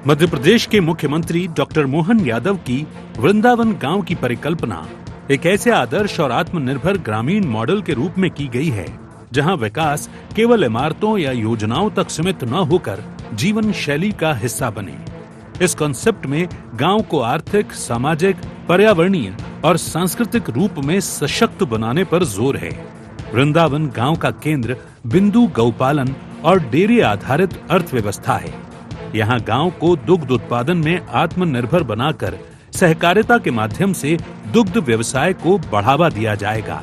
मध्य प्रदेश के मुख्यमंत्री डॉक्टर मोहन यादव की वृंदावन गांव की परिकल्पना एक ऐसे आदर्श और आत्मनिर्भर ग्रामीण मॉडल के रूप में की गई है जहां विकास केवल इमारतों या योजनाओं तक सीमित न होकर जीवन शैली का हिस्सा बने। इस कॉन्सेप्ट में गांव को आर्थिक, सामाजिक, पर्यावरणीय और सांस्कृतिक रूप में सशक्त बनाने पर जोर है। वृंदावन गांव का केंद्र बिंदु गौपालन और डेयरी आधारित अर्थव्यवस्था है। यहाँ गांव को दुग्ध उत्पादन में आत्मनिर्भर बनाकर सहकारिता के माध्यम से दुग्ध व्यवसाय को बढ़ावा दिया जाएगा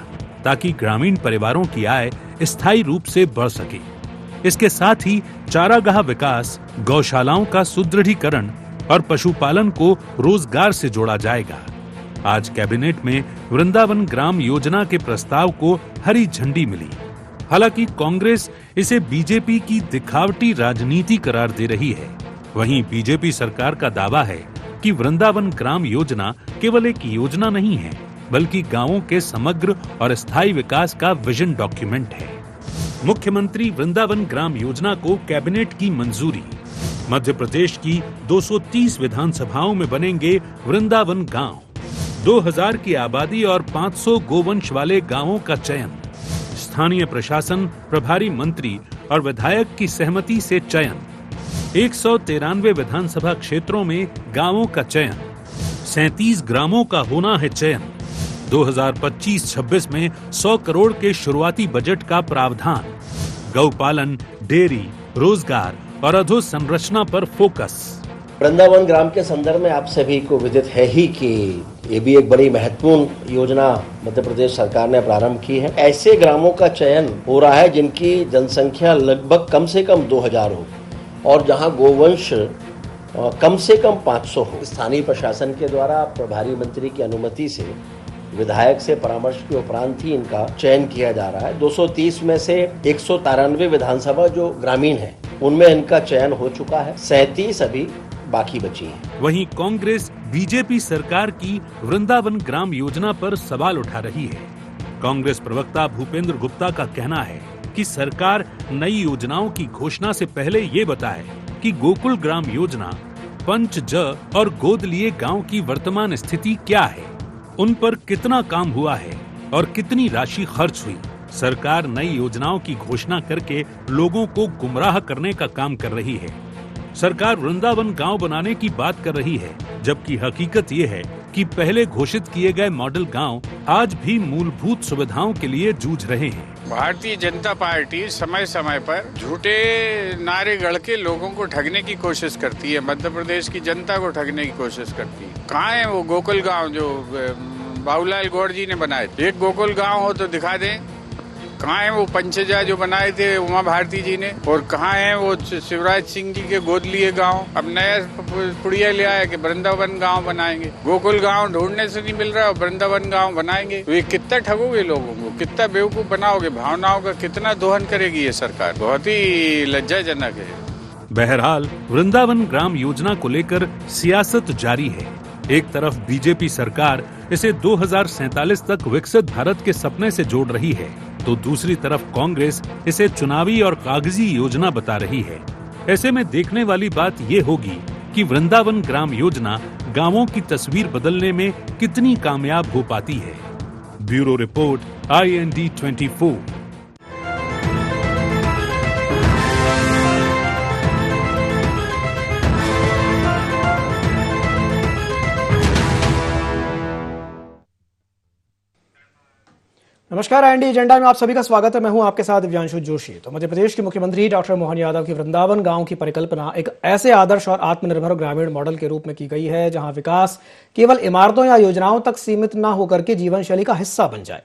ताकि ग्रामीण परिवारों की आय स्थायी रूप से बढ़ सके। इसके साथ ही चारागाह विकास, गौशालाओं का सुदृढ़ीकरण और पशुपालन को रोजगार से जोड़ा जाएगा। आज कैबिनेट में वृंदावन ग्राम योजना के प्रस्ताव को हरी झंडी मिली। हालांकि कांग्रेस इसे बीजेपी की दिखावटी राजनीति करार दे रही है। वहीं बीजेपी सरकार का दावा है कि वृंदावन ग्राम योजना केवल एक योजना नहीं है, बल्कि गांवों के समग्र और स्थायी विकास का विजन डॉक्यूमेंट है। मुख्यमंत्री वृंदावन ग्राम योजना को कैबिनेट की मंजूरी। मध्य प्रदेश की 230 विधानसभाओं में बनेंगे वृंदावन गांव। 2000 की आबादी और 500 गोवंश वाले गांवों का चयन। स्थानीय प्रशासन, प्रभारी मंत्री और विधायक की सहमति से चयन। 193 विधानसभा क्षेत्रों में गांवों का चयन। 37 ग्रामों का होना है चयन। 2025-26 में 100 करोड़ के शुरुआती बजट का प्रावधान। गौपालन, डेयरी, रोजगार और अधोसंरचना पर फोकस। वृंदावन ग्राम के संदर्भ में आप सभी को विदित है ही कि ये भी एक बड़ी महत्वपूर्ण योजना मध्य प्रदेश सरकार ने प्रारंभ की है। ऐसे ग्रामों का चयन हो रहा है जिनकी जनसंख्या लगभग कम से कम 2000 हो और जहां गोवंश कम से कम 500 हो। स्थानीय प्रशासन के द्वारा प्रभारी मंत्री की अनुमति से, विधायक से परामर्श के उपरांत ही इनका चयन किया जा रहा है। 230 में से 193 विधानसभा जो ग्रामीण है उनमें इनका चयन हो चुका है। 37 अभी बाकी बची है। वहीं कांग्रेस बीजेपी सरकार की वृंदावन ग्राम योजना पर सवाल उठा रही है। कांग्रेस प्रवक्ता भूपेंद्र गुप्ता का कहना है कि सरकार नई योजनाओं की घोषणा से पहले ये बताए कि गोकुल ग्राम योजना, पंच और गोद लिए गांव की वर्तमान स्थिति क्या है, उन पर कितना काम हुआ है और कितनी राशि खर्च हुई। सरकार नई योजनाओं की घोषणा करके लोगों को गुमराह करने का काम कर रही है। सरकार वृंदावन गांव बनाने की बात कर रही है, जबकि हकीकत ये है कि पहले घोषित किए गए मॉडल गांव आज भी मूलभूत सुविधाओं के लिए जूझ रहे हैं। भारतीय जनता पार्टी समय समय पर झूठे नारे गढ़ के लोगों को ठगने की कोशिश करती है, मध्य प्रदेश की जनता को ठगने की कोशिश करती है। कहाँ है वो गोकुल गांव जो बाबूलाल गौड़ जी ने बनाए? एक गोकुल गांव हो तो दिखा दें। कहाँ है वो पंचजा जो बनाए थे उमा भारती जी ने? और कहाँ है वो शिवराज सिंह जी के गोद लिए गांव? अब नया पुड़िया ले आया कि वृंदावन गांव बनाएंगे। गोकुल गांव ढूंढने से नहीं मिल रहा, वृंदावन गांव बनाएंगे। तो ये कितना ठगोगे लोगों को, कितना बेवकूफ बनाओगे, भावनाओं का कितना दोहन करेगी ये सरकार? बहुत ही लज्जाजनक है। बहरहाल वृंदावन ग्राम योजना को लेकर सियासत जारी है। एक तरफ बीजेपी सरकार इसे 2047 तक विकसित भारत के सपने से जोड़ रही है, तो दूसरी तरफ कांग्रेस इसे चुनावी और कागजी योजना बता रही है। ऐसे में देखने वाली बात ये होगी कि वृंदावन ग्राम योजना गांवों की तस्वीर बदलने में कितनी कामयाब हो पाती है। Bureau report, IND 24। नमस्कार, IND एजेंडा में आप सभी का स्वागत है। मैं हूं आपके साथ दिव्यांशु जोशी। तो मध्य प्रदेश के मुख्यमंत्री डॉक्टर मोहन यादव की वृंदावन गांव की परिकल्पना एक ऐसे आदर्श और आत्मनिर्भर ग्रामीण मॉडल के रूप में की गई है जहां विकास केवल इमारतों या योजनाओं तक सीमित न होकर के जीवन शैली का हिस्सा बन जाए।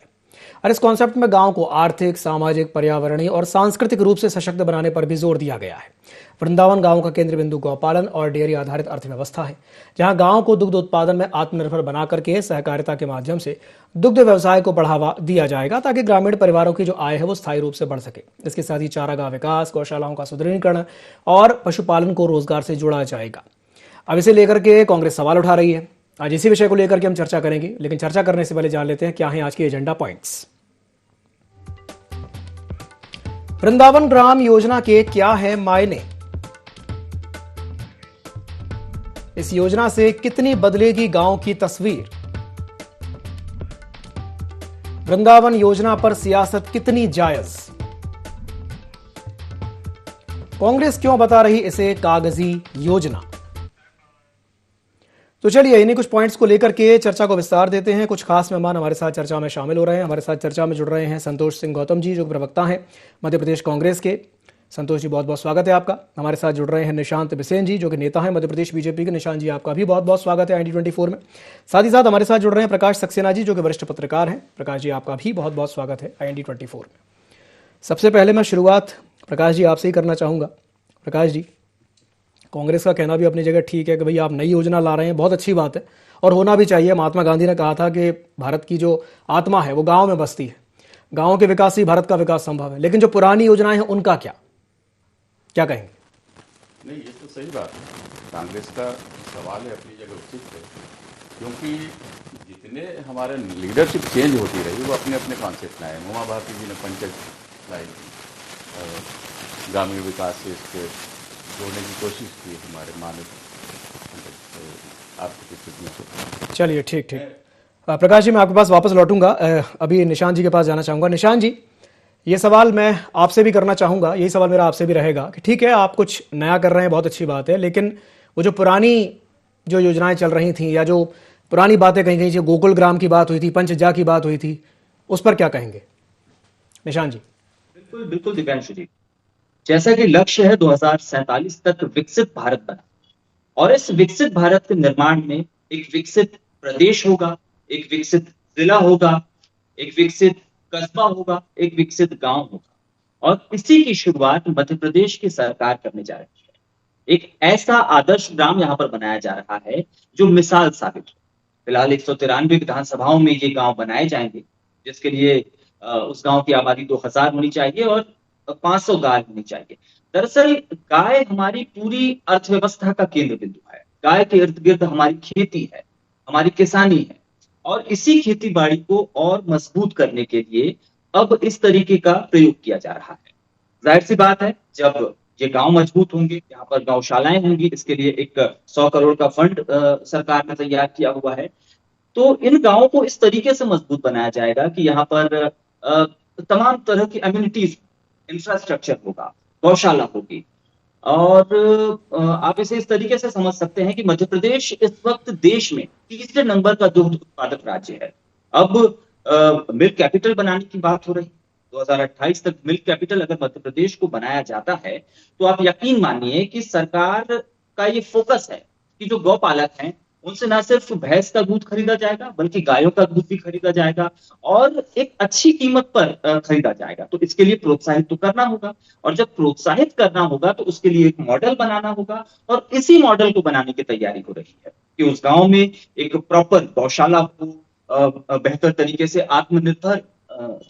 और इस कॉन्सेप्ट में गांव को आर्थिक, सामाजिक, पर्यावरणीय और सांस्कृतिक रूप से सशक्त बनाने पर भी जोर दिया गया है। वृंदावन गांव का केंद्र बिंदु गौपालन और डेयरी आधारित अर्थव्यवस्था है, जहां गांव को दुग्ध उत्पादन में आत्मनिर्भर बना करके सहकारिता के माध्यम से दुग्ध व्यवसाय को बढ़ावा दिया जाएगा ताकि ग्रामीण परिवारों की जो आय है वो स्थायी रूप से बढ़ सके। इसके साथ ही चारागाह विकास, गौशालाओं का सुदृढ़ीकरण और पशुपालन को रोजगार से जोड़ा जाएगा। अब इसे लेकर के कांग्रेस सवाल उठा रही है। आज इसी विषय को लेकर के हम चर्चा करेंगे, लेकिन चर्चा करने से पहले जान लेते हैं क्या है आज के एजेंडा पॉइंट्स। वृंदावन ग्राम योजना के क्या है मायने? इस योजना से कितनी बदलेगी गांव की तस्वीर? वृंदावन योजना पर सियासत कितनी जायज? कांग्रेस क्यों बता रही इसे कागजी योजना? तो चलिए इन्हीं कुछ पॉइंट्स को लेकर के चर्चा को विस्तार देते हैं। कुछ खास मेहमान हमारे साथ चर्चा में शामिल हो रहे हैं। हमारे साथ चर्चा में जुड़ रहे हैं संतोष सिंह गौतम जी, जो प्रवक्ता हैं मध्य प्रदेश कांग्रेस के। संतोष जी, बहुत बहुत स्वागत है आपका। हमारे साथ जुड़ रहे हैं निशांत बिसेन जी, जो कि नेता हैं मध्य प्रदेश बीजेपी के। निशांत जी, आपका भी बहुत बहुत स्वागत है IND24 में। साथ ही साथ हमारे साथ जुड़ रहे हैं प्रकाश सक्सेना जी, जो कि वरिष्ठ पत्रकार हैं। प्रकाश जी, आपका भी बहुत बहुत स्वागत है IND24 में। सबसे पहले मैं शुरुआत प्रकाश जी आपसे ही करना चाहूँगा। प्रकाश जी, कांग्रेस का कहना भी अपनी जगह ठीक है कि भाई आप नई योजना ला रहे हैं, बहुत अच्छी बात है और होना भी चाहिए। महात्मा गांधी ने कहा था कि भारत की जो आत्मा है वो गांव में बसती है, गांव के विकास से भारत का विकास संभव है। लेकिन जो पुरानी योजनाएं हैं उनका क्या कहेंगे? नहीं, ये तो सही बात है। कांग्रेस का सवाल है अपनी जगह उचित है, क्योंकि जितने हमारे लीडरशिप चेंज होती रही वो अपने अपने कॉन्सेप्ट लाए। उमा भारती जी ने पंचायत लाई, ग्रामीण विकास से इसके जोड़ने की कोशिश की हमारे मानव आर्थिक स्थिति में। चलिए, ठीक। प्रकाश जी, मैं आपके पास वापस लौटूंगा। अभी निशांत जी के पास जाना चाहूंगा। निशांत जी, ये सवाल मैं आपसे भी करना चाहूंगा, यही सवाल मेरा आपसे भी रहेगा कि ठीक है, आप कुछ नया कर रहे हैं, बहुत अच्छी बात है, लेकिन वो जो पुरानी जो योजनाएं चल रही थी या जो पुरानी बातें कहीं कहीं, जो गोकुल ग्राम की बात हुई थी, पंचजा की बात हुई थी, उस पर क्या कहेंगे निशांत जी? बिल्कुल दिव्यांशु जी, जैसा कि लक्ष्य है 2047 तक विकसित भारत बना, और इस विकसित भारत के निर्माण में एक विकसित प्रदेश होगा, एक विकसित जिला होगा, एक विकसित कस्बा होगा, एक विकसित गांव होगा, और इसी की शुरुआत मध्य प्रदेश की सरकार करने जा रही है। एक ऐसा आदर्श ग्राम यहाँ पर बनाया जा रहा है जो मिसाल साबित हो। फिलहाल 193 विधानसभाओं में ये गांव बनाए जाएंगे, जिसके लिए उस गांव की आबादी 2000 होनी चाहिए और 500 गाय होनी चाहिए। दरअसल गाय हमारी पूरी अर्थव्यवस्था का केंद्र बिंदु है। गाय के इर्द गिर्द हमारी खेती है, हमारी किसानी है, और इसी खेती बाड़ी को और मजबूत करने के लिए अब इस तरीके का प्रयोग किया जा रहा है। जाहिर सी बात है, जब ये गांव मजबूत होंगे, यहाँ पर गौशालाएं होंगी, इसके लिए एक 100 करोड़ का फंड सरकार ने तैयार किया हुआ है। तो इन गांवों को इस तरीके से मजबूत बनाया जाएगा कि यहाँ पर तमाम तरह की अम्यूनिटीज, इंफ्रास्ट्रक्चर होगा, गौशाला होगी, और आप इसे इस तरीके से समझ सकते हैं कि मध्य प्रदेश इस वक्त देश में तीसरे नंबर का दुग्ध उत्पादक राज्य है। अब मिल्क कैपिटल बनाने की बात हो रही, 2028 तक मिल्क कैपिटल अगर मध्य प्रदेश को बनाया जाता है तो आप यकीन मानिए कि सरकार का ये फोकस है कि जो गौपालक हैं उनसे ना सिर्फ भैंस का दूध खरीदा जाएगा, बल्कि गायों का दूध भी खरीदा जाएगा, और एक अच्छी कीमत पर खरीदा जाएगा। तो इसके लिए प्रोत्साहित तो करना होगा, और जब प्रोत्साहित करना होगा तो उसके लिए एक मॉडल बनाना होगा, और इसी मॉडल को बनाने की तैयारी हो रही है कि उस गांव में एक प्रॉपर गौशाला हो, बेहतर तरीके से आत्मनिर्भर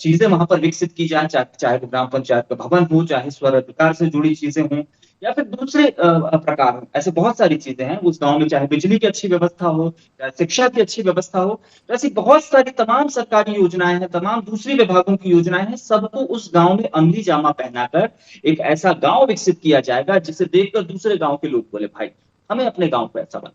चीजें वहां पर विकसित की जाए, चाहे वो ग्राम पंचायत का भवन हो, चाहे स्वरोजगार से जुड़ी चीजें हों, या फिर दूसरे प्रकार हो। ऐसे बहुत सारी चीजें हैं उस गांव में, चाहे बिजली की अच्छी व्यवस्था हो, चाहे शिक्षा की अच्छी व्यवस्था हो। तो ऐसी बहुत सारी तमाम सरकारी योजनाएं हैं, तमाम दूसरी विभागों की योजनाएं हैं, सबको उस गांव में अमली जामा पहनाकर एक ऐसा गांव विकसित किया जाएगा जिसे देखकर दूसरे गांव के लोग बोले, भाई हमें अपने गांव को ऐसा बना।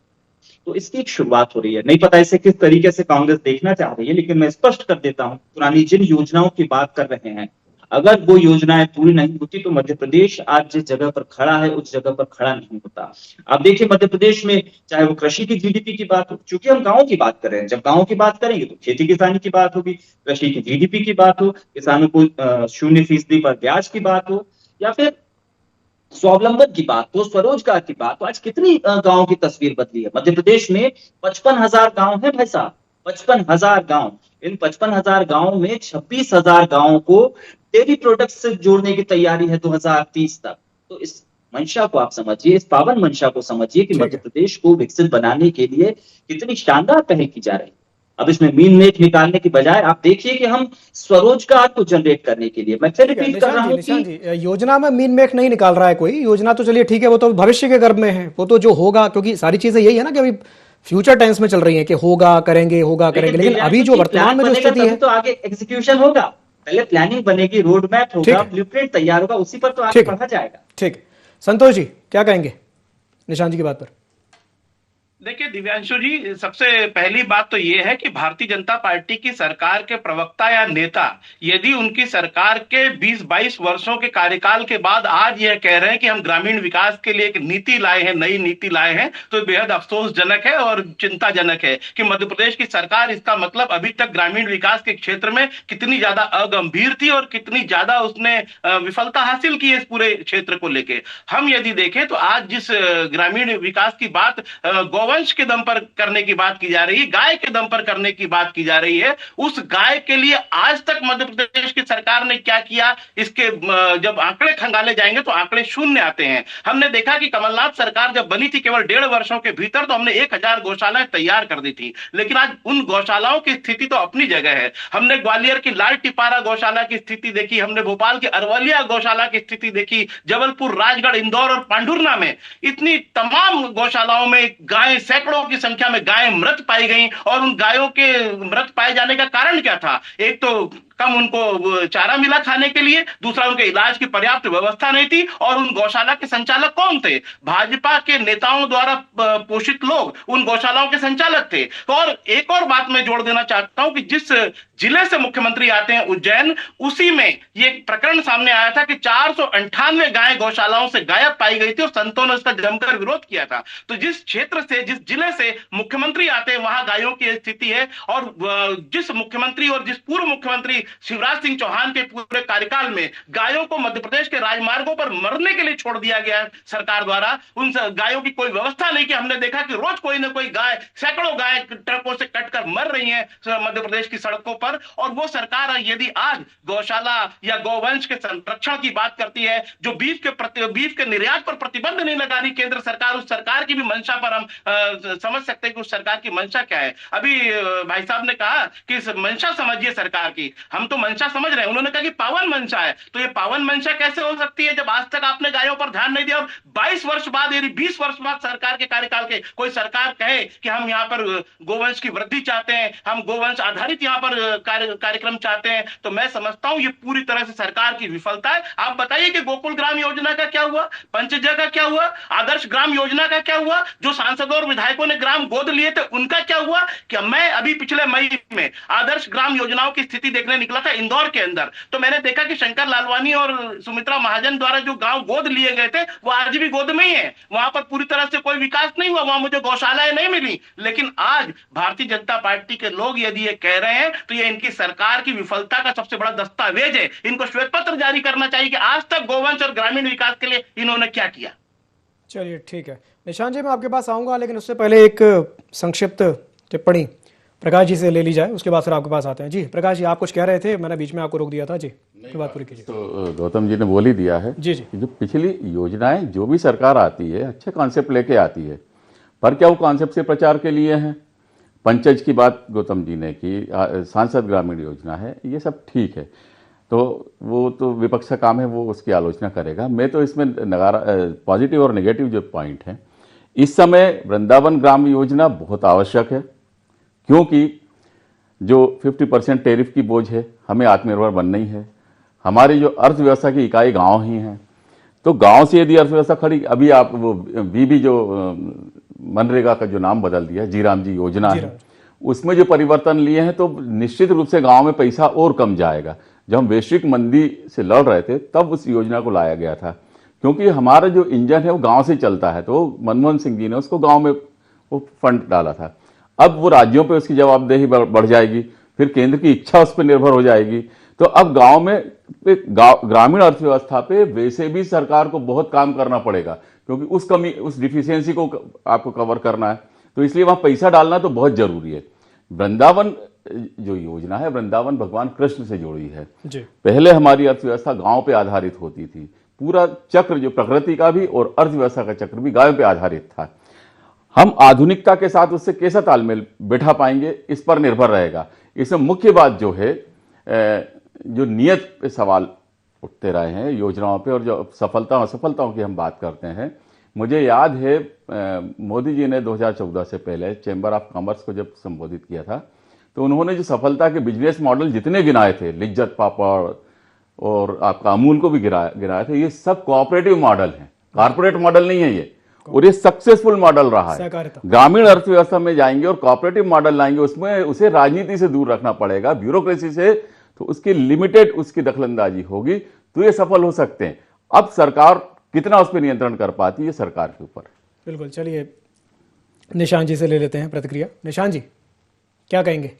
तो इसकी एक शुरुआत हो रही है। नहीं पता इसे किस तरीके से कांग्रेस देखना चाह रही है, लेकिन मैं स्पष्ट कर देता हूं, पुरानी जिन योजनाओं की बात कर रहे हैं, अगर वो योजनाएं पूरी नहीं होती तो मध्य प्रदेश आज जिस जगह पर खड़ा है उस जगह पर खड़ा नहीं होता। आप देखिए मध्य प्रदेश में चाहे वो कृषि की GDP की बात हो, चूंकि हम गांव की बात कर रहे हैं, जब गांव की बात करेंगे तो खेती किसानी की बात होगी, कृषि की GDP की बात हो, किसानों को 0% पर ब्याज की बात हो, या फिर स्वावलंबन की बात हो, स्वरोजगार की बात हो। आज कितनी गांवों की तस्वीर बदली है। मध्य प्रदेश में 55,000 गांव है भाई साहब, 55,000 गांव। इन 55,000 गांव में 26,000 गांवों को डेयरी प्रोडक्ट्स से जोड़ने की तैयारी है 2030 तक। तो इस मंशा को आप समझिए, इस पावन मंशा को समझिए कि मध्य प्रदेश को विकसित बनाने के लिए कितनी शानदार पहल की जा रही है। अब इसमें मीन मेट निकालने की बजाय आप देखिए कि हम स्वरोजगार को जनरेट करने के लिए, मैं फिर रिपीट कर रहा हूं कि योजना में मीन मेट नहीं निकाल रहा है कोई। योजना तो चलिए ठीक है, वो तो भविष्य के गर्भ में है, वो तो जो होगा, क्योंकि सारी चीजें यही है ना कि अभी फ्यूचर टेंस में चल रही है कि होगा करेंगे, लेकिन अभी जो वर्तमान में जो स्थिति है तो आगे एग्जीक्यूशन होगा। पहले प्लानिंग बनेगी, रोड मैप होगा, ब्लूप्रिंट तैयार होगा, उसी पर तो आगे बढ़ा जाएगा। ठीक। संतोष जी क्या कहेंगे निशांत जी की बात पर? देखिए दिव्यांशु जी, सबसे पहली बात तो ये है कि भारतीय जनता पार्टी की सरकार के प्रवक्ता या नेता यदि उनकी सरकार के 20-22 वर्षों के कार्यकाल के बाद आज यह कह रहे हैं कि हम ग्रामीण विकास के लिए एक नीति लाए हैं, नई नीति लाए हैं, तो बेहद अफसोसजनक है और चिंताजनक है कि मध्य प्रदेश की सरकार, इसका मतलब अभी तक ग्रामीण विकास के क्षेत्र में कितनी ज्यादा अगंभीर थी और कितनी ज्यादा उसने विफलता हासिल की है इस पूरे क्षेत्र को लेके। हम यदि देखें तो आज जिस ग्रामीण विकास की बात गोवंश के दम पर करने की बात की जा रही है, गाय के दम पर करने की बात की जा रही है, उस गाय के लिए आज तक मध्य प्रदेश की सरकार ने क्या किया, इसके जब आंकड़े खंगाले जाएंगे तो आंकड़े शून्य आते हैं। हमने देखा कि कमलनाथ सरकार जब बनी थी केवल 1.5 वर्षों के भीतर तो हमने 1000 गौशालाएं तैयार कर दी थी, लेकिन आज उन गौशालाओं की स्थिति तो अपनी जगह है। हमने ग्वालियर की लाल टिपारा गौशाला की स्थिति देखी, हमने भोपाल की अरवलिया गौशाला की स्थिति देखी, जबलपुर, राजगढ़, इंदौर और पांडुरना में इतनी तमाम गौशालाओं में गायें, सैकड़ों की संख्या में गायें मृत पाई गई। और उन गायों के मृत पाए जाने का कारण क्या था? एक तो कम उनको चारा मिला खाने के लिए, दूसरा उनके इलाज की पर्याप्त व्यवस्था नहीं थी, और उन गौशाला के संचालक कौन थे? भाजपा के नेताओं द्वारा पोषित लोग उन गौशालाओं के संचालक थे। तो और एक और बात मैं जोड़ देना चाहता हूं कि जिस जिले से मुख्यमंत्री आते हैं उज्जैन, उसी में ये प्रकरण सामने आया था कि 498 गायें गौशालाओं से गायब पाई गई थी और संतों ने उसका जमकर विरोध किया था। तो जिस क्षेत्र से, जिस जिले से मुख्यमंत्री आते हैं वहां गायों की स्थिति है, और जिस मुख्यमंत्री और जिस पूर्व मुख्यमंत्री शिवराज सिंह चौहान के पूरे कार्यकाल में गायों को मध्य प्रदेश के राजमार्गों पर मरने के लिए छोड़ दिया गया है सरकार द्वारा, उन गायों की कोई व्यवस्था नहीं की। हमने देखा कि रोज कोई ना कोई गाय, सैकड़ों गाय ट्रकों से कटकर मर रही हैं मध्य प्रदेश की सड़कों पर। और वो सरकार यदि आज गौशाला या गौवंश के संरक्षण की बात करती है, जो बीफ के निर्यात पर प्रतिबंध नहीं लगा रही केंद्र सरकार, उस सरकार की भी मंशा पर हम समझ सकते हैं कि उस सरकार की मंशा क्या है। अभी भाई साहब ने कहा कि मंशा समझिए सरकार की, हम तो मंशा समझ रहे हैं, उन्होंने कहा कि पावन मंशा है। तो ये पावन मंशा कैसे हो सकती है जब आज तक आपने गायों पर ध्यान नहीं दिया? और 22 वर्ष बाद, यानी 20 वर्ष बाद सरकार के कार्यकाल के कोई सरकार कहे कि हम यहाँ पर गोवंश की वृद्धि चाहते हैं, हम गोवंश आधारित यहाँ पर कार्यक्रम चाहते हैं, तो मैं समझता हूं ये पूरी तरह से सरकार की विफलता है। आप बताइए कि गोकुल ग्राम योजना का क्या हुआ, पंचजय का क्या हुआ, आदर्श ग्राम योजना का क्या हुआ, जो सांसदों और विधायकों ने ग्राम गोद लिए थे उनका क्या हुआ? क्या मैं अभी पिछले मई में आदर्श ग्राम योजनाओं की स्थिति देखने निकला था इंदौर के अंदर, तो मैंने देखा कि शंकर लालवानी और सुमित्रा महाजन द्वारा जो गांव गोद लिए गए थे वो आज भी गोद में ही है, वहां पर पूरी तरह से कोई विकास नहीं हुआ, वहां मुझे गौशालाएं नहीं मिली। लेकिन आज भारतीय जनता पार्टी के लोग यदि ये कह रहे हैं तो ये इनकी सरकार की विफलता का सबसे बड़ा दस्तावेज है। इनको श्वेत पत्र जारी करना चाहिए कि आज तक गोवंश और ग्रामीण विकास के लिए इन्होंने क्या किया। चलिए ठीक है निशान जी, मैं आपके पास आऊंगा, लेकिन उससे पहले एक संक्षिप्त टिप्पणी प्रकाश जी से ले ली जाए, उसके बाद फिर आपके पास आते हैं। जी प्रकाश जी, आप कुछ कह रहे थे, मैंने बीच में आपको रोक दिया था जी, बात पूरी कीजिए। तो गौतम जी ने बोल ही दिया है जी जी। जो पिछली योजनाएं जो भी सरकार आती है अच्छे कॉन्सेप्ट लेके आती है, पर क्या वो कॉन्सेप्ट से प्रचार के लिए हैं? पंचज की बात गौतम जी ने की, सांसद ग्रामीण योजना है, ये सब ठीक है, तो वो तो विपक्ष का काम है, वो उसकी आलोचना करेगा। मैं तो इसमें नगारा पॉजिटिव और नेगेटिव जो पॉइंट हैं, इस समय वृंदावन ग्राम योजना बहुत आवश्यक है, क्योंकि जो 50% टैरिफ की बोझ है, हमें आत्मनिर्भर बनना ही है। हमारी जो अर्थव्यवस्था की इकाई गांव ही है, तो गांव से यदि अर्थव्यवस्था खड़ी, अभी आप वो बीबी जो मनरेगा का जो नाम बदल दिया, जीराम जी योजना है, उसमें जो परिवर्तन लिए हैं, तो निश्चित रूप से गांव में पैसा और कम जाएगा। जब हम वैश्विक मंदी से लड़ रहे थे तब उस योजना को लाया गया था, क्योंकि हमारा जो इंजन है वो गांव से चलता है, तो मनमोहन सिंह जी ने उसको गांव में वो फंड डाला था। अब वो राज्यों पे उसकी जवाबदेही बढ़ जाएगी, फिर केंद्र की इच्छा उस पर निर्भर हो जाएगी। तो अब गांव में ग्रामीण अर्थव्यवस्था पे वैसे भी सरकार को बहुत काम करना पड़ेगा, क्योंकि उस कमी, उस डिफिशियंसी को आपको कवर करना है, तो इसलिए वहां पैसा डालना तो बहुत जरूरी है। वृंदावन जो योजना है, वृंदावन भगवान कृष्ण से जुड़ी है जी। पहले हमारी अर्थव्यवस्था गांव पे आधारित होती थी, पूरा चक्र जो प्रकृति का भी और अर्थव्यवस्था का चक्र भी गांव पे आधारित था। हम आधुनिकता के साथ उससे कैसा तालमेल बैठा पाएंगे, इस पर निर्भर रहेगा। इसमें मुख्य बात जो है, जो नियत पे सवाल उठते रहे हैं योजनाओं पे, और जो असफलताओं की हम बात करते हैं, मुझे याद है मोदी जी ने 2014 से पहले चैम्बर ऑफ कॉमर्स को जब संबोधित किया था, तो उन्होंने जो सफलता के बिजनेस मॉडल जितने गिनाए थे, लिज्जत पापड़ और आपका अमूल को भी गिनाए थे, ये सब कोऑपरेटिव मॉडल हैं, कारपोरेट मॉडल नहीं है ये। और ये सक्सेसफुल मॉडल रहा है। सहकारिता। ग्रामीण अर्थव्यवस्था में जाएंगे और कोऑपरेटिव मॉडल लाएंगे, उसमें उसे राजनीति से दूर रखना पड़ेगा, ब्यूरोक्रेसी से, तो उसकी लिमिटेड उसकी दखलंदाजी होगी, तो ये सफल हो सकते हैं। अब सरकार कितना उस पर नियंत्रण कर पाती है, सरकार के ऊपर। बिल्कुल, चलिए निशांत जी से ले लेते हैं प्रतिक्रिया। निशांत जी क्या कहेंगे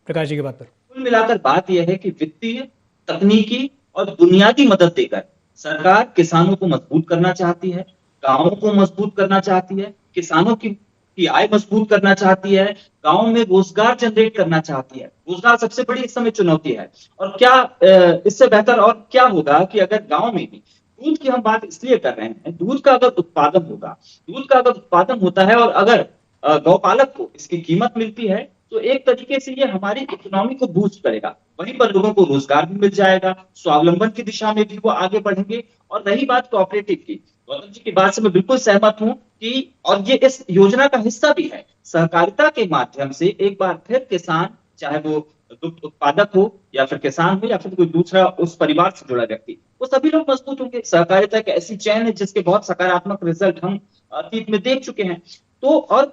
प्रकाश जी की बात पर? कुल मिलाकर बात यह है कि वित्तीय, तकनीकी और बुनियादी मदद देकर सरकार किसानों को मजबूत करना चाहती है, गांवों को मजबूत करना चाहती है, किसानों की आय मजबूत करना चाहती है, गांव में रोजगार जनरेट करना चाहती है। रोजगार सबसे बड़ी इस समय चुनौती है। और क्या इससे बेहतर और क्या होगा कि अगर गांव में भी दूध की हम बात इसलिए कर रहे हैं, दूध का अगर उत्पादन होगा, दूध का अगर उत्पादन होता है और अगर गौपालक को इसकी कीमत मिलती है, तो एक तरीके से ये हमारी इकोनॉमी को बूस्ट करेगा। वहीं पर लोगों को रोजगार भी मिल जाएगा, स्वावलंबन की दिशा में भी वो आगे बढ़ेंगे। और रही बात कोऑपरेटिव की, गौतम जी की बात से मैं बिल्कुल सहमत हूं कि, और ये इस योजना का हिस्सा भी है, सहकारिता के माध्यम से एक बार फिर किसान, चाहे वो दुग्ध उत्पादक हो या फिर किसान हो या फिर कोई दूसरा उस परिवार से जुड़ा व्यक्ति, वो सभी लोग मजबूत होंगे। सहकारिता एक ऐसी चैन है जिसके बहुत सकारात्मक रिजल्ट हम अतीत में देख चुके हैं। तो और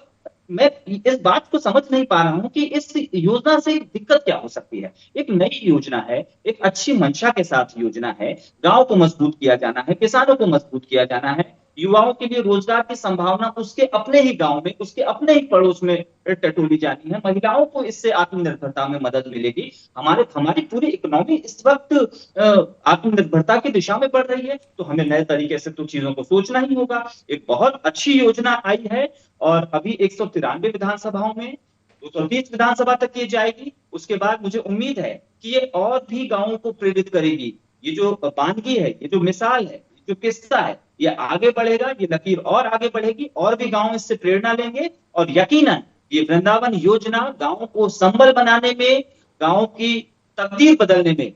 मैं इस बात को समझ नहीं पा रहा हूं कि इस योजना से दिक्कत क्या हो सकती है। एक नई योजना है, एक अच्छी मंशा के साथ योजना है, गांव को मजबूत किया जाना है, किसानों को मजबूत किया जाना है, युवाओं के लिए रोजगार की संभावना उसके अपने ही गांव में, उसके अपने ही पड़ोस में टटोली जानी है। महिलाओं को इससे आत्मनिर्भरता में मदद मिलेगी। हमारी पूरी इकोनॉमी इस वक्त आत्मनिर्भरता की दिशा में बढ़ रही है, तो हमें नए तरीके से तो चीजों को सोचना ही होगा। एक बहुत अच्छी योजना आई है और अभी 193 विधानसभाओं में 220 विधानसभा तक ये जाएगी। उसके बाद मुझे उम्मीद है कि ये और भी गांवों को प्रेरित करेगी। ये जो बानगी है, ये जो मिसाल है, जो किस्सा है, ये आगे बढ़ेगा, ये लकीर और आगे बढ़ेगी और भी गांव इससे प्रेरणा लेंगे। और यकीनन ये वृंदावन योजना गांवों को संबल बनाने में, गांव की तकदीर बदलने में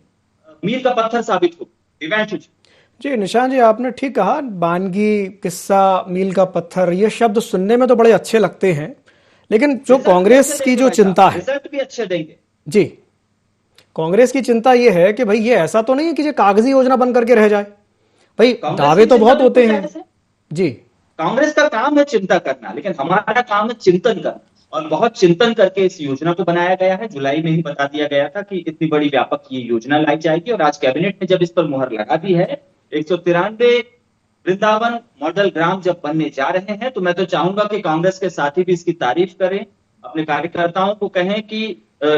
मील का पत्थर साबित हो। दिव्यांशु जी, निशांत जी आपने ठीक कहा, बानगी, किस्सा, मील का पत्थर, ये शब्द सुनने में तो बड़े अच्छे लगते हैं, लेकिन जो कांग्रेस की जो चिंता है, रिजल्ट भी अच्छे देंगे जी, कांग्रेस की चिंता ये है कि भाई ये ऐसा तो नहीं है कि ये कागजी योजना बन करके रह जाए। भाई दावे तो बहुत होते हैं जी। कांग्रेस का काम है चिंता करना, लेकिन हमारा काम है चिंतन करना। और बहुत चिंतन करके इस योजना को बनाया गया है। जुलाई में ही बता दिया गया था कि इतनी बड़ी व्यापक ये योजना लाई जाएगी और आज कैबिनेट ने जब इस पर मुहर लगा दी है, 193 वृंदावन मॉडल ग्राम जब बनने जा रहे हैं, तो मैं तो चाहूंगा कि कांग्रेस के साथी भी इसकी तारीफ करें, अपने कार्यकर्ताओं को कहें कि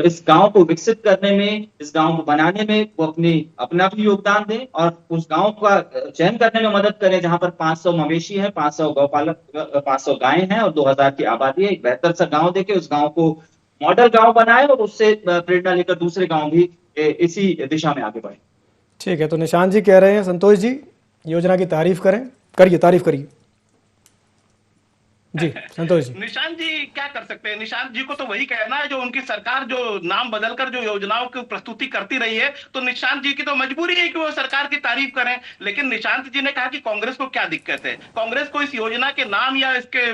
इस गांव को विकसित करने में, इस गांव को बनाने में वो अपना भी योगदान दें और उस गांव का चयन करने में मदद करें जहां पर 500 मवेशी है, 500 गौपालक, 500 गायें हैं और 2000 की आबादी है। एक बेहतर सा गांव देके उस गांव को मॉडल गांव बनाए और उससे प्रेरणा लेकर दूसरे गांव भी इसी दिशा में आगे बढ़े। ठीक है, तो निशांत जी कह रहे हैं संतोष जी योजना की तारीफ करें, तारीफ करिए जी संतोष जी। निशांत जी क्या कर सकते हैं? निशांत जी को तो वही कहना है जो उनकी सरकार जो नाम बदलकर जो योजनाओं की प्रस्तुति करती रही है, तो निशांत जी की तो मजबूरी है कि वो सरकार की तारीफ करें। लेकिन निशांत जी ने कहा कि कांग्रेस को क्या दिक्कत है? कांग्रेस को इस योजना के नाम या इसके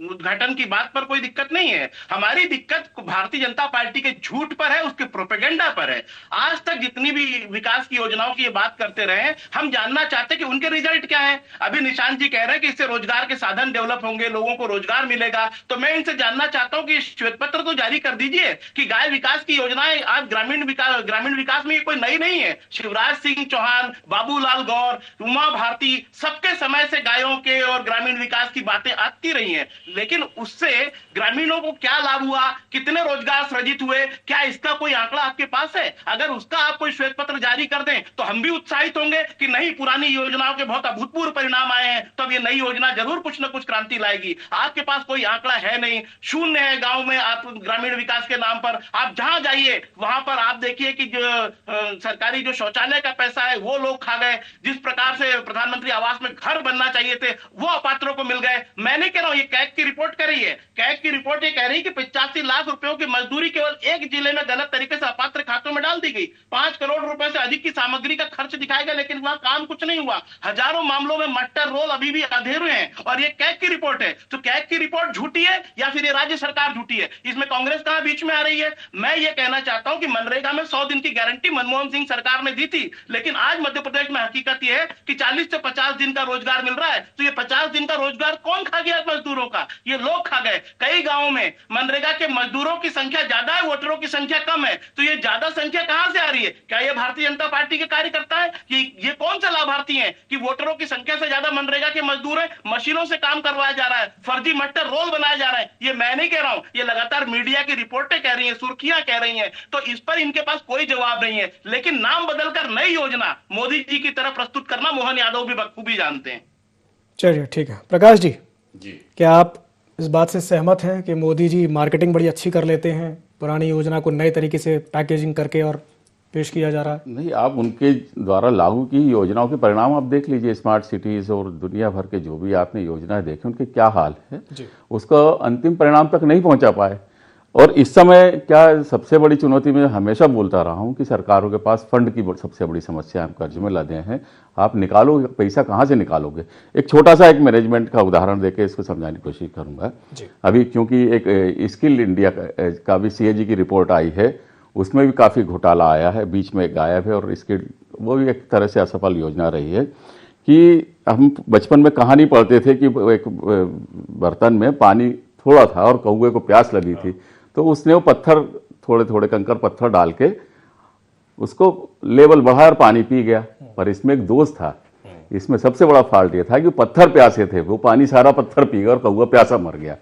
उद्घाटन की बात पर कोई दिक्कत नहीं है। हमारी दिक्कत भारतीय जनता पार्टी के झूठ पर है, उसके प्रोपेगेंडा पर है। आज तक जितनी भी विकास की योजनाओं की ये बात करते रहे, हम जानना चाहते कि उनके रिजल्ट क्या है। अभी निशांत जी कह रहे हैं कि इससे रोजगार के साधन डेवलप होंगे, लोगों को रोजगार मिलेगा, तो मैं इनसे जानना चाहता हूं कि श्वेत पत्र तो जारी कर दीजिए कि गाय विकास की योजनाएं आज ग्रामीण विकास में ये कोई नई नहीं है। शिवराज सिंह चौहान, बाबूलाल गौर, उमा भारती, सबके समय से गायों के और ग्रामीण विकास की बातें आती रही हैं, लेकिन उससे ग्रामीणों को क्या लाभ हुआ, कितने रोजगार सृजित हुए, क्या इसका कोई आंकड़ा आपके पास है? अगर उसका आप कोई श्वेत पत्र जारी कर दें तो हम भी उत्साहित होंगे कि नहीं, पुरानी योजनाओं के बहुत अभूतपूर्व परिणाम आए हैं, तब ये नई योजना जरूर कुछ न कुछ क्रांति लाएगी। आपके पास कोई आंकड़ा है नहीं, शून्य है गांव में। आप ग्रामीण विकास के नाम पर आप जहां जाइए वहां पर आप देखिए कि सरकारी जो शौचालय का पैसा है वो लोग खा गए। जिस प्रकार से प्रधानमंत्री आवास में घर बनना चाहिए थे वो अपात्रों को मिल गए। मैं नहीं कह रहा हूं, ये कैग की रिपोर्ट कर रही है। कैग की रिपोर्ट ये कह रही है कि 85 लाख रुपयों की मजदूरी केवल एक जिले में गलत तरीके से अपात्र खातों में डाल दी गई। 5 करोड़ रुपए से अधिक की सामग्री का खर्च दिखाया गया, लेकिन वहां काम कुछ नहीं हुआ। हजारों मामलों में मटर रोल अभी भी अधूरे हैं और ये कैग की रिपोर्ट है। तो कैग की रिपोर्ट झूठी है या फिर ये राज्य सरकार झूठी है? इसमें कांग्रेस कहां बीच में आ रही है? मैं ये कहना चाहता हूं कि मनरेगा में 100 दिन की गारंटी मनमोहन सिंह सरकार ने दी थी, लेकिन आज मध्य प्रदेश में हकीकत यह है कि 40 से 50 दिन का रोजगार मिल रहा है। तो ये 50 दिन का रोजगार कौन खा गया मजदूरों का? ये लोग खा गए। कई गांवों में मनरेगा के मजदूरों की संख्या ज्यादा है, वोटरों की संख्या कम है। तो ये ज्यादा संख्या कहां से आ रही है? क्या ये भारतीय जनता पार्टी के कार्यकर्ता है? ये कौन सा लाभार्थी है कि वोटरों की संख्या से ज्यादा मनरेगा के मजदूर है? मशीनों से काम करवाया जा रहा है, फर्जी मट्टर रोल बनाया जा रहा है। ये मैं नहीं कह रहा हूं, ये लगातार मीडिया की रिपोर्टें कह रही हैं, सुर्खियां कह रही हैं। तो इस पर इनके पास कोई जवाब नहीं है। लेकिन नाम बदलकर नई योजना मोदी जी की तरह प्रस्तुत करना मोहन यादव भी बखूबी जानते हैं। चलिए ठीक है। प्रकाश जी, जी क्या आप इस बात से सहमत हैं कि मोदी जी मार्केटिंग बड़ी अच्छी कर लेते हैं, पुरानी योजना को नए तरीके से पैकेजिंग करके और पेश किया जा रहा है? नहीं, आप उनके द्वारा लागू की योजनाओं के परिणाम आप देख लीजिए। स्मार्ट सिटीज और दुनिया भर के जो भी आपने योजनाएं देखी उनके क्या हाल है, उसका अंतिम परिणाम तक नहीं पहुंचा पाए। और इस समय क्या सबसे बड़ी चुनौती मैं हमेशा बोलता रहा हूं कि सरकारों के पास फंड की सबसे बड़ी समस्या हम कर्ज में लदे हैं। आप निकालो, पैसा कहां से निकालोगे? एक छोटा सा एक मैनेजमेंट का उदाहरण देके इसको समझाने की कोशिश करूंगा। अभी क्योंकि एक स्किल इंडिया का भी CAG की रिपोर्ट आई है, उसमें भी काफ़ी घोटाला आया है, बीच में गायब है। और इसकी वो भी एक तरह से असफल योजना रही है कि हम बचपन में कहानी पढ़ते थे कि एक बर्तन में पानी थोड़ा था और कौवे को प्यास लगी थी, तो उसने वो पत्थर, थोड़े थोड़े कंकर पत्थर डाल के उसको लेवल बढ़ाया और पानी पी गया। पर इसमें एक दोष था, इसमें सबसे बड़ा फॉल्ट ये था कि पत्थर प्यासे थे, वो पानी सारा पत्थर पी गया और कौवा प्यासा मर गया।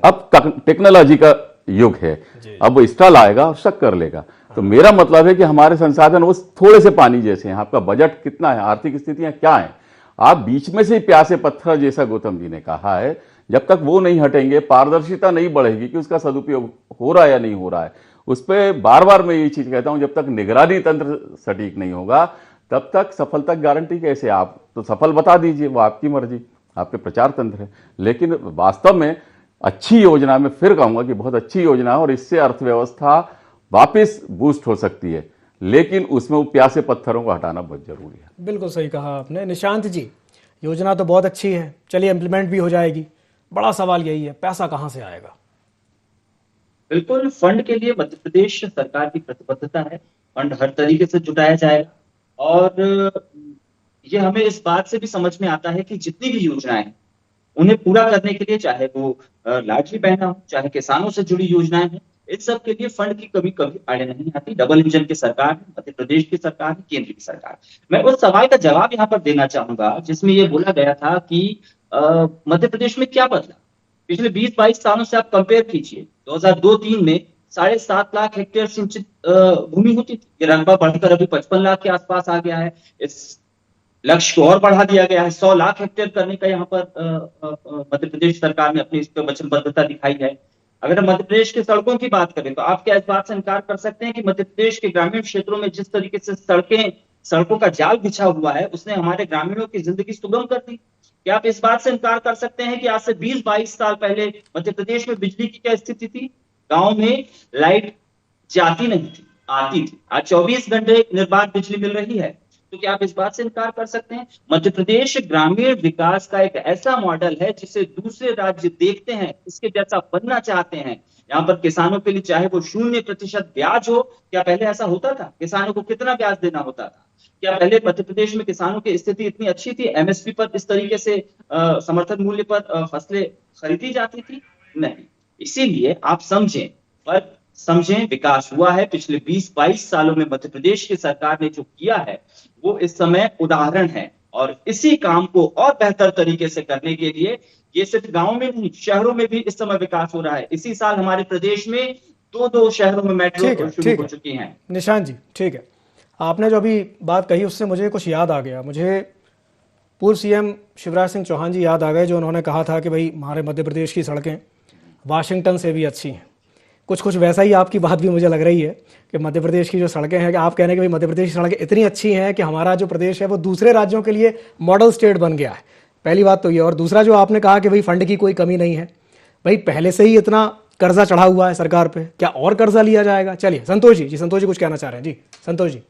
अब टेक्नोलॉजी का युग है, अब वो स्टॉल आएगा और शक कर लेगा। तो मेरा मतलब है कि हमारे संसाधन वो थोड़े से पानी जैसे हैं। आपका बजट कितना है, आर्थिक स्थितियां क्या हैं, आप बीच में से प्यासे पत्थर, जैसा गौतम जी ने कहा है, जब तक वो नहीं हटेंगे, पारदर्शिता नहीं बढ़ेगी कि उसका सदुपयोग हो रहा है या नहीं हो रहा है। उस पर बार बार मैं ये चीज कहता हूं, जब तक निगरानी तंत्र सटीक नहीं होगा तब तक सफलता की गारंटी कैसे? आप तो सफल बता दीजिए, वो आपकी मर्जी, आपके प्रचार तंत्र है। लेकिन वास्तव में अच्छी योजना, मैं फिर कहूंगा कि बहुत अच्छी योजना है और इससे अर्थव्यवस्था वापस बूस्ट हो सकती है, लेकिन उसमें वो प्यासे पत्थरों को हटाना बहुत जरूरी है। बिल्कुल सही कहा आपने। निशांत जी, योजना तो बहुत अच्छी है, चलिए इम्प्लीमेंट भी हो जाएगी, बड़ा सवाल यही है, पैसा कहां से आएगा? बिल्कुल, फंड के लिए मध्य प्रदेश सरकार की प्रतिबद्धता है, फंड हर तरीके से जुटाया जाएगा। और ये हमें इस बात से भी समझ में आता है कि जितनी भी योजनाएं हैं उन्हें पूरा करने के लिए, चाहे वो लाडली बहना हो, चाहे किसानों से जुड़ी योजनाएं हैं, इन सब के लिए फंड की कभी कभी आड़े नहीं आती। डबल इंजन की सरकार है, मध्य प्रदेश की सरकार है, केंद्र की सरकार। मैं उस सवाल का जवाब यहाँ पर देना चाहूंगा जिसमें ये बोला गया था कि मध्य प्रदेश में क्या बदला पिछले 20-22 सालों से। आप कंपेयर कीजिए, 2002-03 में 7.5 लाख हेक्टेयर सिंचित भूमि होती थी, ये रकबा बढ़कर अभी 55 लाख के आसपास आ गया है। इस लक्ष्य को और बढ़ा दिया गया है, 100 लाख हेक्टेयर करने का यहाँ पर मध्य प्रदेश सरकार ने अपनी इस पर वचनबद्धता दिखाई है। अगर हम मध्य प्रदेश की सड़कों की बात करें तो आप क्या इस बात से इनकार कर सकते हैं कि मध्य प्रदेश के ग्रामीण क्षेत्रों में जिस तरीके से सड़कों का जाल बिछा हुआ है, उसने हमारे ग्रामीणों की जिंदगी सुगम कर दी? क्या आप इस बात से इनकार कर सकते हैं कि आज से 20-22 साल पहले मध्य प्रदेश में बिजली की क्या स्थिति थी? गांव में लाइट जाती नहीं थी, आती थी। आज 24 घंटे निर्बाध बिजली मिल रही है। तो क्या आप इस बात से इनकार कर सकते हैं? मध्य प्रदेश ग्रामीण विकास का एक ऐसा मॉडल है जिसे दूसरे राज्य देखते हैं, इसके जैसा बनना चाहते हैं। यहाँ पर किसानों के लिए चाहे वो 0% ब्याज हो, क्या पहले ऐसा होता था? किसानों को कितना ब्याज देना होता था? क्या पहले मध्य प्रदेश में किसानों की स्थिति इतनी अच्छी थी? MSP पर इस तरीके से समर्थन मूल्य पर फसलें खरीदी जाती थी? नहीं। इसीलिए आप समझें विकास हुआ है पिछले 20-22 सालों में। मध्य प्रदेश की सरकार ने जो किया है वो इस समय उदाहरण है, और इसी काम को और बेहतर तरीके से करने के लिए ये सिर्फ गांव में नहीं, शहरों में भी इस समय विकास हो रहा है। इसी साल हमारे प्रदेश में 2 शहरों में मेट्रो शुरू हो चुकी हैं। निशांत जी, ठीक है, आपने जो अभी बात कही उससे मुझे कुछ याद आ गया। मुझे पूर्व CM शिवराज सिंह चौहान जी याद आ गए, जो उन्होंने कहा था कि भाई हमारे मध्य प्रदेश की सड़कें वाशिंगटन से भी अच्छी हैं। कुछ वैसा ही आपकी बात भी मुझे लग रही है कि मध्य प्रदेश की जो सड़कें हैं, कि आप कहने के भाई मध्य प्रदेश की सड़कें इतनी अच्छी हैं कि हमारा जो प्रदेश है वो दूसरे राज्यों के लिए मॉडल स्टेट बन गया है। पहली बात तो ये। और दूसरा, जो आपने कहा कि भाई फंड की कोई कमी नहीं है, भाई पहले से ही इतना कर्जा चढ़ा हुआ है सरकार पे, क्या और कर्जा लिया जाएगा? चलिए संतोष जी कुछ कहना चाह रहे हैं। जी संतोष जी।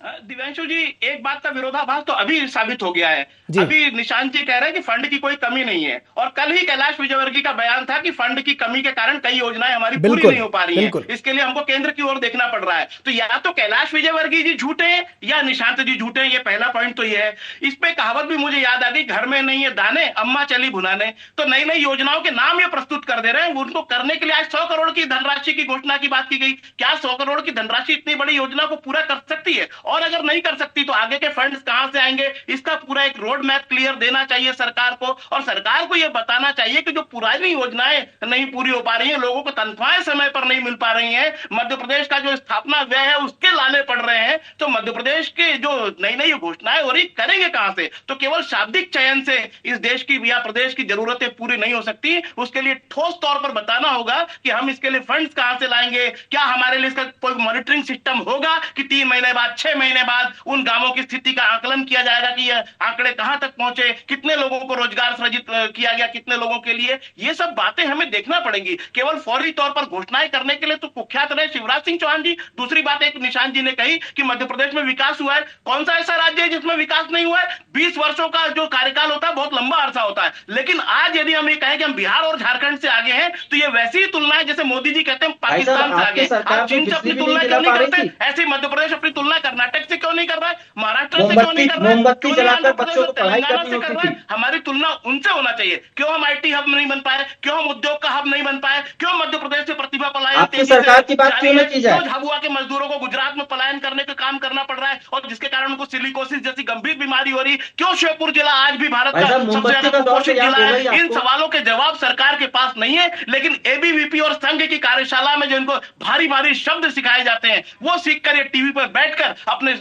दिव्यांशु जी, एक बात का विरोधाभास तो अभी साबित हो गया है। अभी निशांत जी कह रहे हैं कि फंड की कोई कमी नहीं है, और कल ही कैलाश विजयवर्गीय का बयान था कि फंड की कमी के कारण कई योजनाएं हमारी पूरी नहीं हो पा रही हैं। इसके लिए हमको केंद्र की ओर देखना पड़ रहा है। तो या तो कैलाश विजयवर्गीय जी झूठे हैं या निशांत जी झूठे हैं, ये पहला पॉइंट तो ये है। इस पे कहावत भी मुझे याद आ गई, घर में नहीं है दाने, अम्मा चली भुनाने। तो नई नई योजनाओं के नाम ये प्रस्तुत कर दे रहे हैं। उनको करने के लिए आज 100 करोड़ की धनराशि की घोषणा की बात की गई। क्या 100 करोड़ की धनराशि इतनी बड़ी योजना को पूरा कर सकती है? और अगर नहीं कर सकती तो आगे के फंड्स कहां से आएंगे? इसका पूरा एक रोड मैप क्लियर देना चाहिए सरकार को, और सरकार को यह बताना चाहिए कि जो पुरानी योजनाएं नहीं पूरी हो पा रही हैं, लोगों को तनख्वाहें समय पर नहीं मिल पा रही हैं, मध्य प्रदेश का जो स्थापना व्यय है उसके लाले पड़ रहे हैं, तो मध्य प्रदेश के जो नई नई घोषणाएं हो रही करेंगे कहां से? तो केवल शाब्दिक चयन से इस देश की या प्रदेश की जरूरतें पूरी नहीं हो सकती। उसके लिए ठोस तौर पर बताना होगा कि हम इसके लिए फंड्स कहां से लाएंगे, क्या हमारे लिए इसका कोई मॉनिटरिंग सिस्टम होगा कि 3 महीने बाद, 6 महीने बाद उन गांवों की स्थिति का आकलन किया जाएगा कि ये आंकड़े कहां तक पहुंचे, कितने लोगों को रोजगार सृजित किया गया, कितने लोगों के लिए। ये सब बातें हमें देखना पड़ेंगी। केवल फौरी तौर पर घोषणाएं करने के लिए तो कुख्यात रहे शिवराज सिंह चौहान जी। दूसरी बात एक निशांत जी ने कही कि मध्य प्रदेश में विकास हुआ है। कौन सा ऐसा राज्य है जिसमें विकास नहीं हुआ है? 20 वर्षों का जो कार्यकाल होता है बहुत लंबा अरसा होता है। लेकिन आज यदि हम ये कहें कि हम बिहार और झारखंड से आगे हैं, तो ये वैसी ही तुलना है जैसे मोदी जी कहते हैं पाकिस्तान से आगे। आप चीन से अपनी तुलना क्यों नहीं करते? ऐसे मध्य प्रदेश अपनी तुलना कर्नाटक से क्यों नहीं कर रहा है, महाराष्ट्र से क्यों नहीं कर रहा है, मोमबत्ती जलाकर बच्चों को पढ़ाई तेलंगाना करनी से कर होती रहा है? हमारी तुलना उनसे होना चाहिए। क्यों हम IT हब नहीं बन पाए, क्यों हम उद्योग का हब नहीं बन पाए, क्यों मध्य प्रदेश से प्रतिभा पलायन आपकी सरकार की बात क्यों नहीं की जाए? क्यों झाबुआ के मजदूरों को गुजरात में पलायन करने का काम करना पड़ रहा है, और जिसके कारण उनको सिलिकोसिस जैसी गंभीर बीमारी हो रही? क्यों श्योपुर जिला आज भी भारत का सबसे ज्यादा कुपोषित जिला है? इन सवालों के जवाब सरकार के पास नहीं है। लेकिन ABVP और संघ की कार्यशाला में जो इनको भारी भारी शब्द सिखाए जाते हैं, वो सीखकर ये टीवी पर बैठकर अपने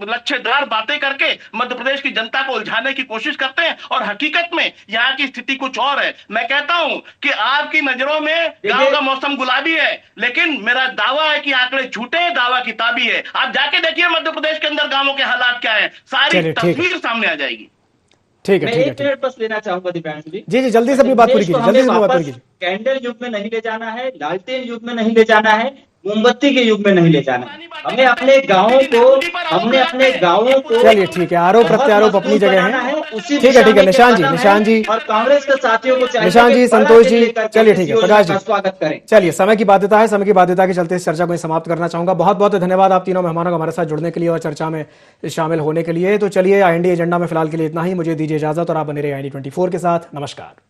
लक्ष्यदार बातें करके मध्य प्रदेश की जनता को उलझाने की कोशिश करते हैं, और हकीकत में यहाँ की स्थिति कुछ और है। मैं कहता हूं कि आपकी नजरों में गांव का मौसम गुलाबी है, लेकिन मेरा दावा है कि आंकड़े झूठे हैं, दावा किताबी है। आप जाके देखिए मध्य प्रदेश के अंदर गांवों के हालात क्या है, सारी तस्वीर सामने आ जाएगी। ठीक है, मैं एक मिनट बस लेना चाहूंगा दिव्यांशु जी। जी जल्दी से अपनी बात पूरी कीजिए, जल्दी से बात पूरी कीजिए। कैंडल युग में नहीं ले जाना है, लालटेन युग में नहीं ले जाना है, मोमबत्ती के युग में नहीं ले जाना है। हमें अपने गांवों को चलिए ठीक है, आरोप प्रत्यारोप अपनी जगह है। ठीक है निशांत जी और कांग्रेस के साथियों को निशांत जी, संतोष जी, चलिए ठीक है, प्रकाश जी स्वागत करें। चलिए, समय की बाध्यता है, समय की बाध्यता के चलते इस चर्चा को समाप्त करना चाहूंगा। बहुत बहुत धन्यवाद आप तीनों मेहमानों को हमारे साथ जुड़ने के लिए और चर्चा में शामिल होने के लिए। तो चलिए, IND एजेंडा में फिलहाल के लिए इतना ही। मुझे दीजिए इजाजत और आप बने रहिए ID24 के साथ। नमस्कार।